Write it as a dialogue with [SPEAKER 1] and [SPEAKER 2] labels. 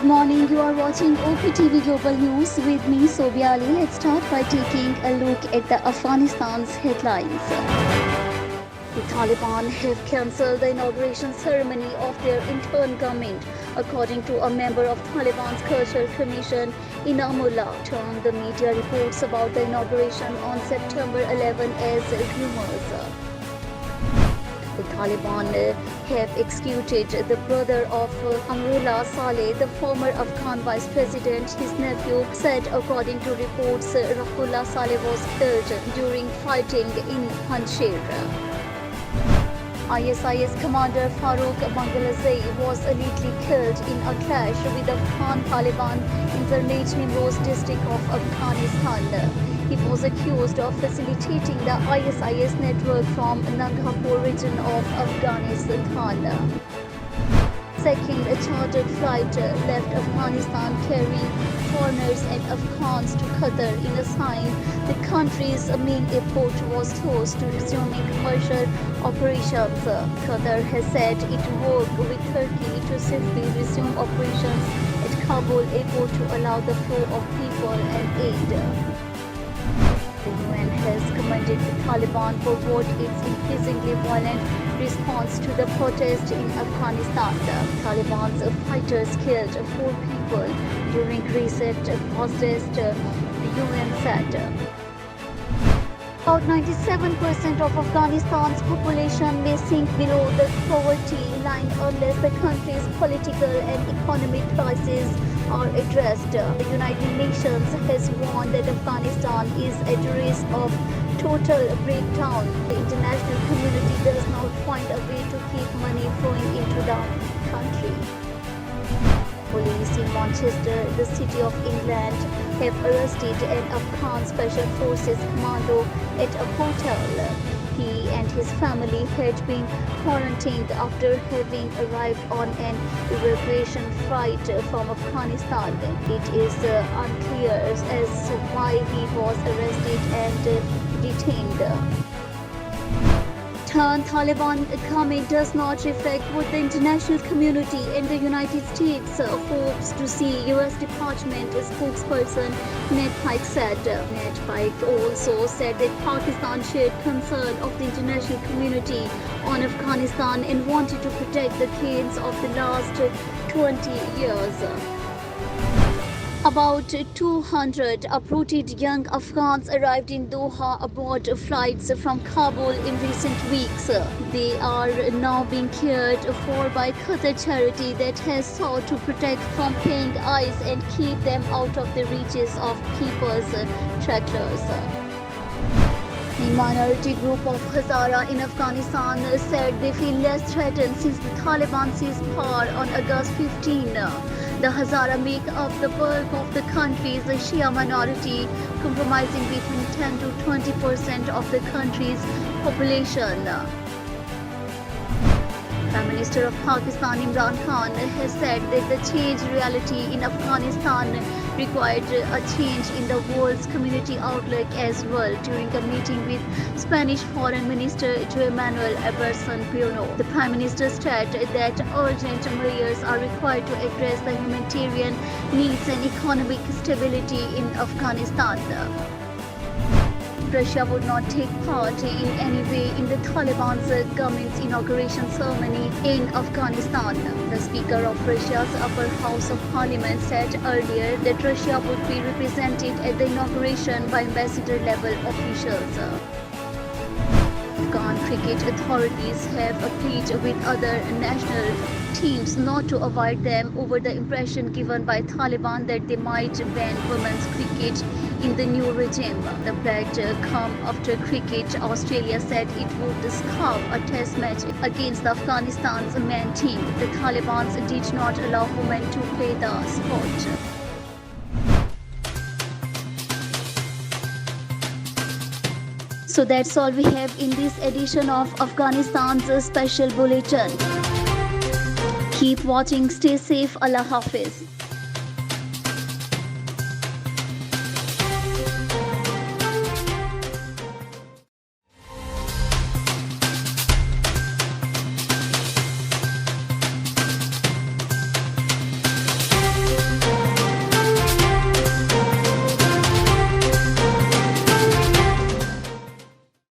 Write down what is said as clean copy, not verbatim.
[SPEAKER 1] morning, you are watching OPtv Global News with me, Sobia Ali. Let's start by taking a look at the Afghanistan's headlines. The Taliban have cancelled the inauguration ceremony of their interim government, according to a member of Taliban's Cultural Commission, Inamullah, termed the media reports about the inauguration on September 11 as rumors. The Taliban have executed the brother of Amrullah Saleh, the former Afghan vice president. His nephew said, according to reports, Rahullah Saleh was killed during fighting in Panjshir. ISIS commander Farooq Bangladeshi was allegedly killed in a clash with Afghan Taliban in the Najm-e-Roz district of Afghanistan. He was accused of facilitating the ISIS network from Nagapur region of Afghanistan. Second, a chartered flight left Afghanistan carrying foreigners and Afghans to Qatar in a sign the country's main airport was closed to resuming commercial operations. Qatar has said it worked with Turkey to swiftly resume operations at Kabul airport to allow the flow of people and aid. The UN has commended the Taliban for what its increasingly violent response to the protest in Afghanistan. The Taliban's fighters killed 4 people during recent protest, the UN said. About 97% of Afghanistan's population may sink below the poverty line unless the country's political and economic crises are addressed. The United Nations has warned that Afghanistan is at risk of total breakdown. The international community does not find a way to keep money flowing into the country. Police in Manchester, the city of England, have arrested an Afghan Special Forces commando at a hotel. He and his family had been quarantined after having arrived on an evacuation flight from Afghanistan. It is unclear as to why he was arrested and detained. Taliban comment does not reflect what the international community and the United States hopes to see, U.S. Department spokesperson Ned Pike said. Ned Pike also said that Pakistan shared concern of the international community on Afghanistan and wanted to protect the kids of the last 20 years. About 200 uprooted young Afghans arrived in Doha aboard flights from Kabul in recent weeks. They are now being cared for by Qatar charity that has sought to protect from paying eyes and keep them out of the reaches of people's tractors. A minority group of Hazara in Afghanistan said they feel less threatened since the Taliban seized power on August 15. The Hazara make up the bulk of the country's Shia minority, comprising between 10 to 20% of the country's population. Prime Minister of Pakistan Imran Khan has said that the changed reality in Afghanistan required a change in the world's community outlook as well during a meeting with Spanish Foreign Minister José Manuel Ebrard Bueno. The Prime Minister stated that urgent measures are required to address the humanitarian needs and economic stability in Afghanistan. Russia would not take part in any way in the Taliban's government's inauguration ceremony in Afghanistan. The Speaker of Russia's upper house of parliament said earlier that Russia would be represented at the inauguration by ambassador-level officials. Afghan cricket authorities have appealed with other national teams not to avoid them over the impression given by Taliban that they might ban women's cricket in the new regime. The pledge come after cricket Australia said it would scrap a test match against Afghanistan's men team. The Taliban did not allow women to play the sport. So that's all we have in this edition of Afghanistan's special bulletin. Keep watching, stay safe, Allah Hafiz.